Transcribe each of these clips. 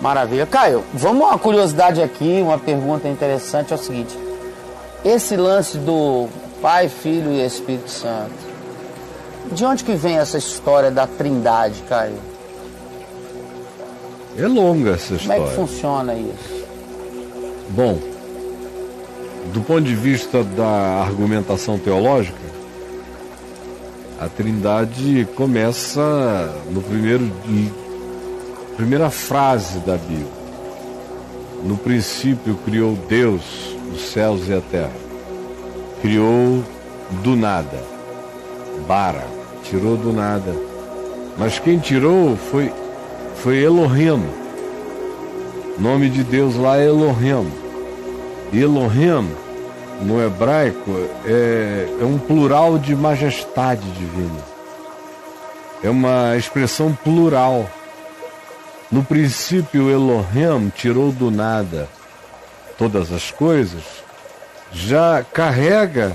Maravilha. Caio, vamos a uma curiosidade aqui, uma pergunta interessante, é o seguinte. Esse lance do Pai, Filho e Espírito Santo, de onde que vem essa história da Trindade, Caio? É longa essa história. Como é que funciona isso? Bom, do ponto de vista da argumentação teológica, a Trindade começa no primeira frase da Bíblia. No princípio criou Deus os céus e a terra. Criou do nada. Bara, tirou do nada. Mas quem tirou foi Elohim. O nome de Deus lá é Elohim. E Elohim, no hebraico, é um plural de majestade divina. É uma expressão plural. No princípio, Elohim tirou do nada todas as coisas, já carrega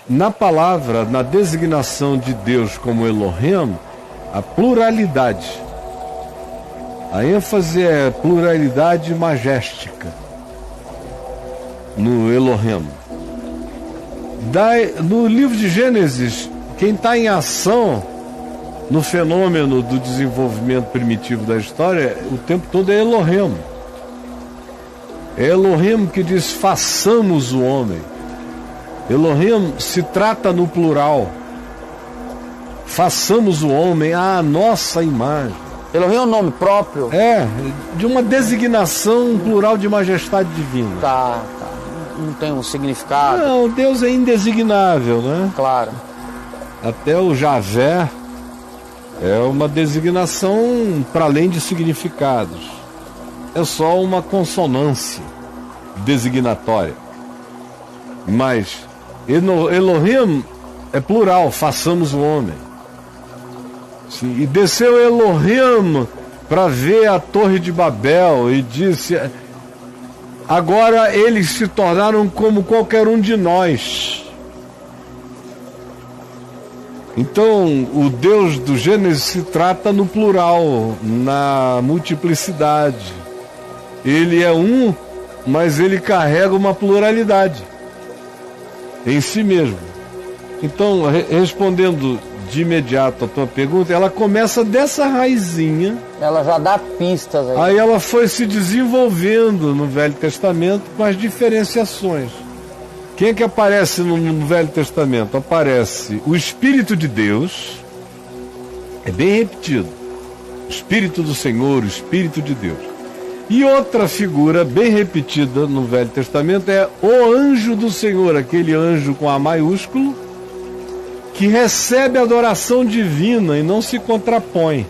na palavra, na designação de Deus como Elohim, a pluralidade. A ênfase é pluralidade majestica no Elohim. No livro de Gênesis, quem está em ação no fenômeno do desenvolvimento primitivo da história, o tempo todo é Elohim. É Elohim que diz, façamos o homem. Elohim se trata no plural. Façamos o homem à nossa imagem. Elohim é um nome próprio? É, de uma designação plural de majestade divina. Tá. Não tem um significado? Não, Deus é indesignável, né? Claro. Até o Javé é uma designação para além de significados. É só uma consonância designatória. Mas Elohim é plural, façamos o homem. Sim, e desceu Elohim para ver a Torre de Babel e disse: agora eles se tornaram como qualquer um de nós. Então, o Deus do Gênesis se trata no plural, na multiplicidade. Ele é um, mas ele carrega uma pluralidade em si mesmo. Então, respondendo de imediato a tua pergunta, ela começa dessa raizinha. Ela já dá pistas aí. Aí ela foi se desenvolvendo no Velho Testamento com as diferenciações. Quem é que aparece no Velho Testamento? Aparece o Espírito de Deus, é bem repetido. O Espírito do Senhor, o Espírito de Deus. E outra figura bem repetida no Velho Testamento é o anjo do Senhor, aquele anjo com A maiúsculo, que recebe adoração divina e não se contrapõe.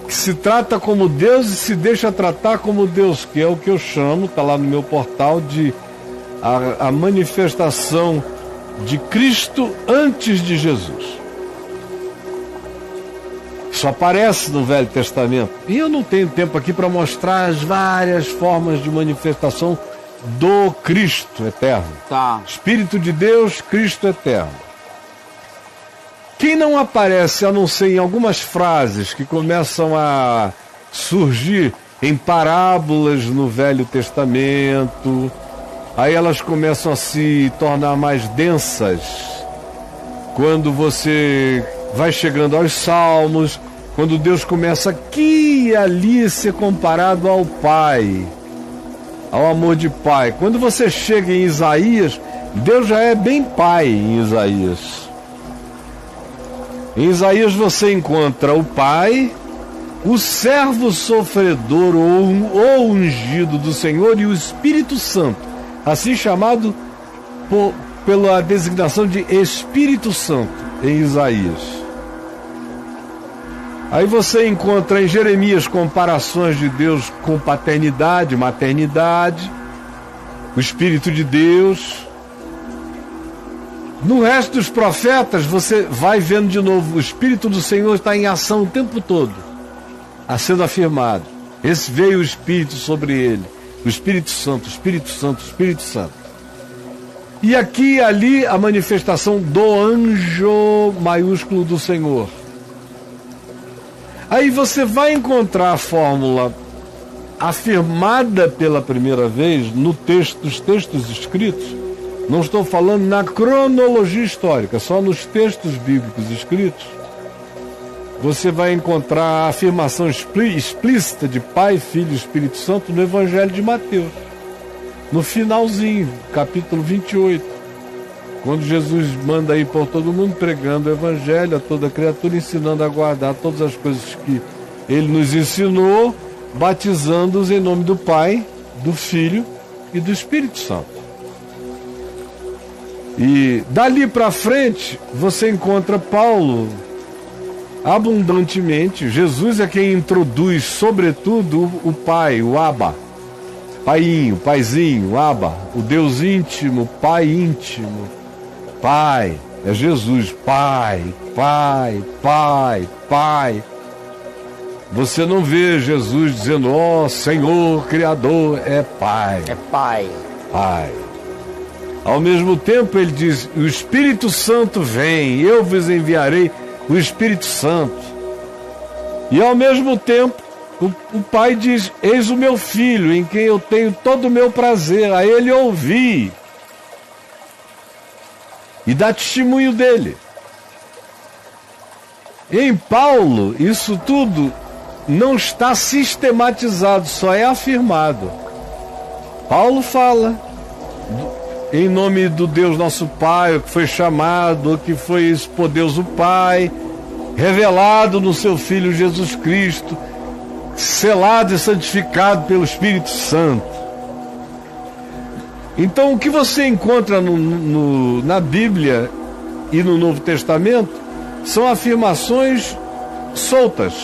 Que se trata como Deus e se deixa tratar como Deus, que é o que eu chamo, está lá no meu portal, de a manifestação de Cristo antes de Jesus. Isso aparece no Velho Testamento. E eu não tenho tempo aqui para mostrar as várias formas de manifestação do Cristo eterno. Tá. Espírito de Deus, Cristo eterno. Quem não aparece, a não ser em algumas frases que começam a surgir em parábolas no Velho Testamento, aí elas começam a se tornar mais densas quando você vai chegando aos Salmos, quando Deus começa aqui e ali a ser comparado ao Pai, ao amor de Pai. Quando você chega em Isaías, Deus já é bem Pai em Isaías. Em Isaías você encontra o Pai, o servo sofredor ou ungido do Senhor e o Espírito Santo, assim chamado pela designação de Espírito Santo em Isaías. Aí você encontra em Jeremias comparações de Deus com paternidade, maternidade, o Espírito de Deus. No resto dos profetas, você vai vendo de novo, o Espírito do Senhor está em ação o tempo todo, sendo afirmado. Esse veio o Espírito sobre ele, o Espírito Santo, o Espírito Santo, o Espírito Santo. E aqui e ali a manifestação do anjo maiúsculo do Senhor. Aí você vai encontrar a fórmula afirmada pela primeira vez nos textos escritos. Não estou falando na cronologia histórica, só nos textos bíblicos escritos. Você vai encontrar a afirmação explícita de Pai, Filho e Espírito Santo no Evangelho de Mateus. No finalzinho, capítulo 28. Quando Jesus manda ir por todo mundo pregando o Evangelho a toda criatura, ensinando a guardar todas as coisas que Ele nos ensinou, batizando-os em nome do Pai, do Filho e do Espírito Santo. E dali para frente, você encontra Paulo abundantemente. Jesus é quem introduz, sobretudo, o Pai, o Abba. Paiinho, Paizinho, Abba, o Deus íntimo, Pai íntimo. Pai, é Jesus, Pai, Pai, Pai, Pai. Você não vê Jesus dizendo, ó Senhor, Criador, é Pai. É Pai. Pai. Ao mesmo tempo ele diz, o Espírito Santo vem, eu vos enviarei o Espírito Santo. E ao mesmo tempo, o Pai diz, eis o meu Filho, em quem eu tenho todo o meu prazer, a ele ouvi. E dá testemunho dele. Em Paulo, isso tudo não está sistematizado, só é afirmado. Paulo fala em nome do Deus nosso Pai, o que foi chamado, o que foi por Deus o Pai, revelado no seu Filho Jesus Cristo, selado e santificado pelo Espírito Santo. Então, o que você encontra na Bíblia e no Novo Testamento são afirmações soltas.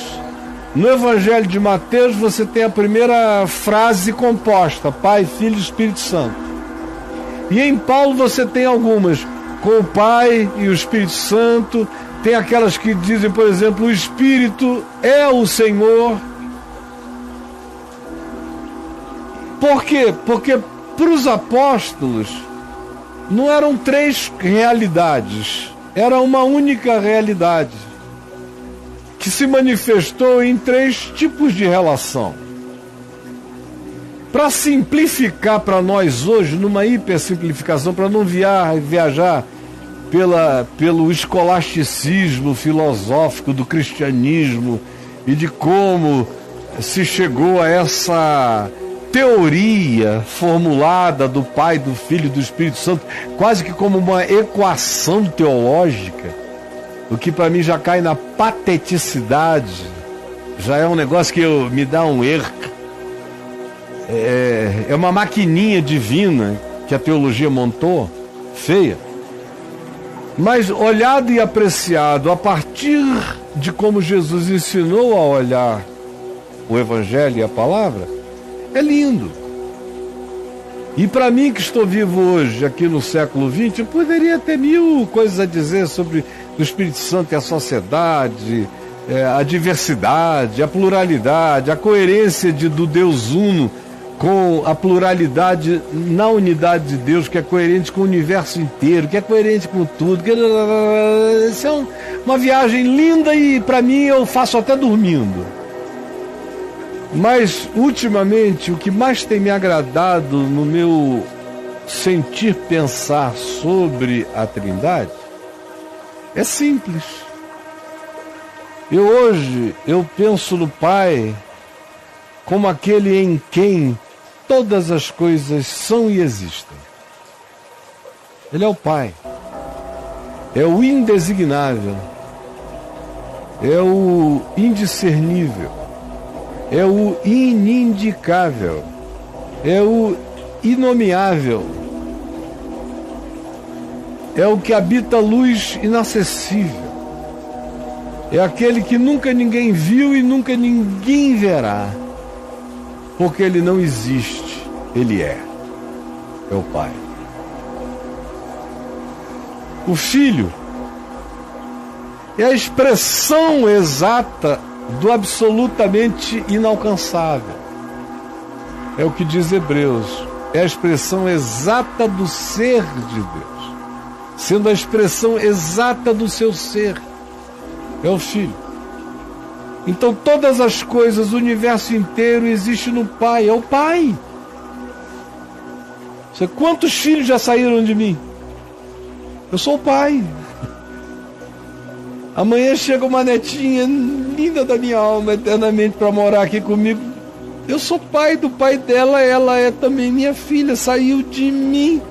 No Evangelho de Mateus, você tem a primeira frase composta, Pai, Filho e Espírito Santo. E em Paulo você tem algumas, com o Pai e o Espírito Santo. Tem aquelas que dizem, por exemplo, o Espírito é o Senhor. Por quê? Porque para os apóstolos não eram três realidades, era uma única realidade que se manifestou em três tipos de relação. Para simplificar para nós hoje, numa hipersimplificação, para não viajar pelo escolasticismo filosófico do cristianismo e de como se chegou a essa teoria formulada do Pai, do Filho e do Espírito Santo, quase que como uma equação teológica, o que para mim já cai na pateticidade, já é um negócio que me dá um erro. É uma maquininha divina que a teologia montou, feia. Mas olhado e apreciado a partir de como Jesus ensinou a olhar o Evangelho e a Palavra, é lindo. E para mim que estou vivo hoje, aqui no século XX, eu poderia ter mil coisas a dizer sobre o Espírito Santo e a sociedade, a diversidade, a pluralidade, a coerência do Deus Uno com a pluralidade na unidade de Deus, que é coerente com o universo inteiro, que é coerente com tudo. Isso é uma viagem linda e para mim eu faço até dormindo. Mas ultimamente o que mais tem me agradado no meu sentir pensar sobre a Trindade é simples. Hoje eu penso no Pai como aquele em quem todas as coisas são e existem. Ele é o Pai. É o indesignável. É o indiscernível. É o inindicável. É o inomeável. É o que habita a luz inacessível. É aquele que nunca ninguém viu e nunca ninguém verá. Porque ele não existe, ele é o Pai. O Filho é a expressão exata do absolutamente inalcançável. É o que diz Hebreus, é a expressão exata do ser de Deus, sendo a expressão exata do seu ser, é o Filho. Então todas as coisas, o universo inteiro existe no Pai, é o Pai. Quantos filhos já saíram de mim? Eu sou o Pai. Amanhã chega uma netinha linda da minha alma eternamente para morar aqui comigo. Eu sou pai do pai dela, ela é também minha filha, saiu de mim.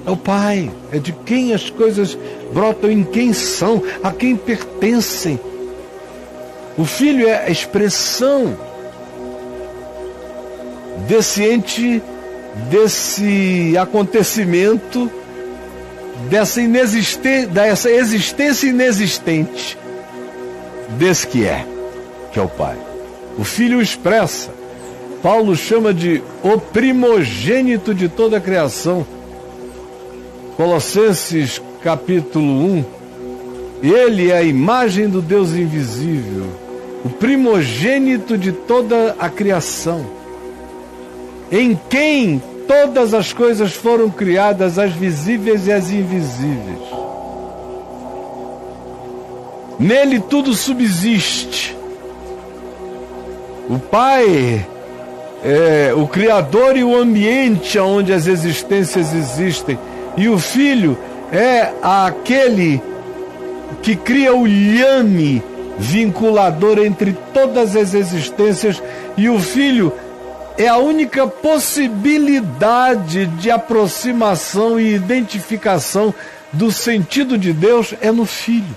É o Pai, é de quem as coisas brotam, em quem são, a quem pertencem. O Filho é a expressão desse ente, desse acontecimento, dessa existência inexistente, desse que é o Pai. O Filho expressa. Paulo chama de o primogênito de toda a criação. Colossenses capítulo 1. Ele é a imagem do Deus invisível, o primogênito de toda a criação, em quem todas as coisas foram criadas, as visíveis e as invisíveis. Nele tudo subsiste. O Pai é o Criador e o ambiente onde as existências existem. E o Filho é aquele que cria o lhame vinculador entre todas as existências. E o Filho é a única possibilidade de aproximação e identificação do sentido de Deus é no Filho.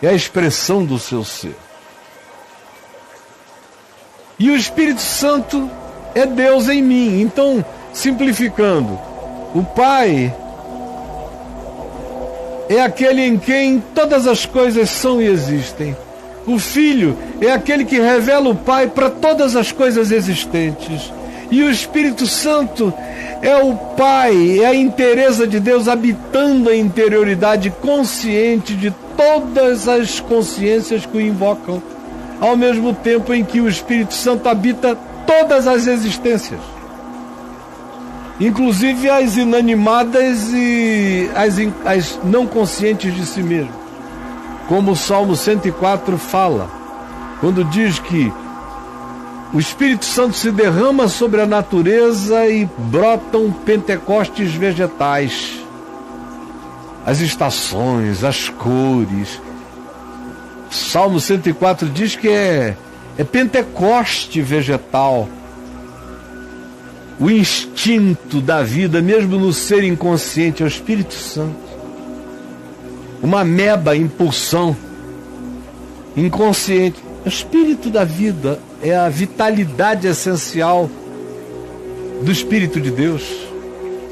É a expressão do seu ser. E o Espírito Santo é Deus em mim. Então, simplificando, o Pai é aquele em quem todas as coisas são e existem. O Filho é aquele que revela o Pai para todas as coisas existentes. E o Espírito Santo é o Pai, é a inteireza de Deus habitando a interioridade consciente de todas as consciências que o invocam, ao mesmo tempo em que o Espírito Santo habita todas as existências, inclusive as inanimadas e as não conscientes de si mesmo. Como o Salmo 104 fala, quando diz que o Espírito Santo se derrama sobre a natureza e brotam pentecostes vegetais, as estações, as cores. Salmo 104 diz que é pentecoste vegetal. O instinto da vida, mesmo no ser inconsciente, é o Espírito Santo. Uma ameba em pulsão, inconsciente. O espírito da vida é a vitalidade essencial do Espírito de Deus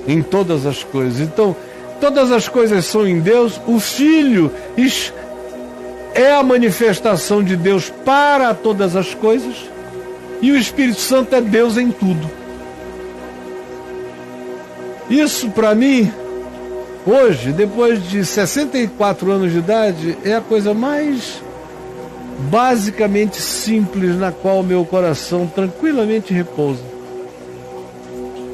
em todas as coisas. Então, todas as coisas são em Deus. O Filho é a manifestação de Deus para todas as coisas. E o Espírito Santo é Deus em tudo. Isso, para mim, hoje, depois de 64 anos de idade, é a coisa mais basicamente simples na qual meu coração tranquilamente repousa.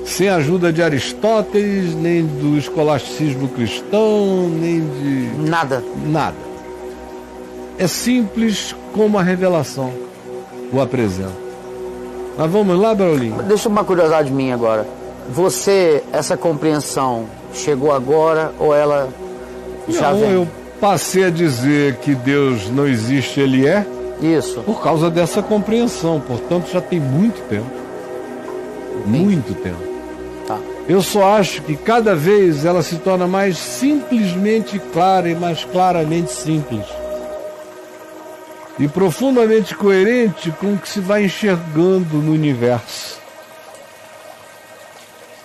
Sem a ajuda de Aristóteles, nem do escolasticismo cristão, nem de... Nada. É simples como a revelação o apresenta. Mas vamos lá, Braulino? Deixa uma curiosidade minha agora. Você, essa compreensão, chegou agora ou ela já vem? Eu passei a dizer que Deus não existe, Ele é. Isso. Por causa dessa compreensão. Portanto, já tem muito tempo. Muito tempo. Tá. Eu só acho que cada vez ela se torna mais simplesmente clara e mais claramente simples. E profundamente coerente com o que se vai enxergando no universo.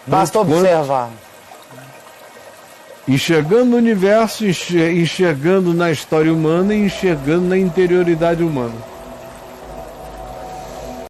Basta observar. Enxergando no universo, enxergando na história humana e enxergando na interioridade humana.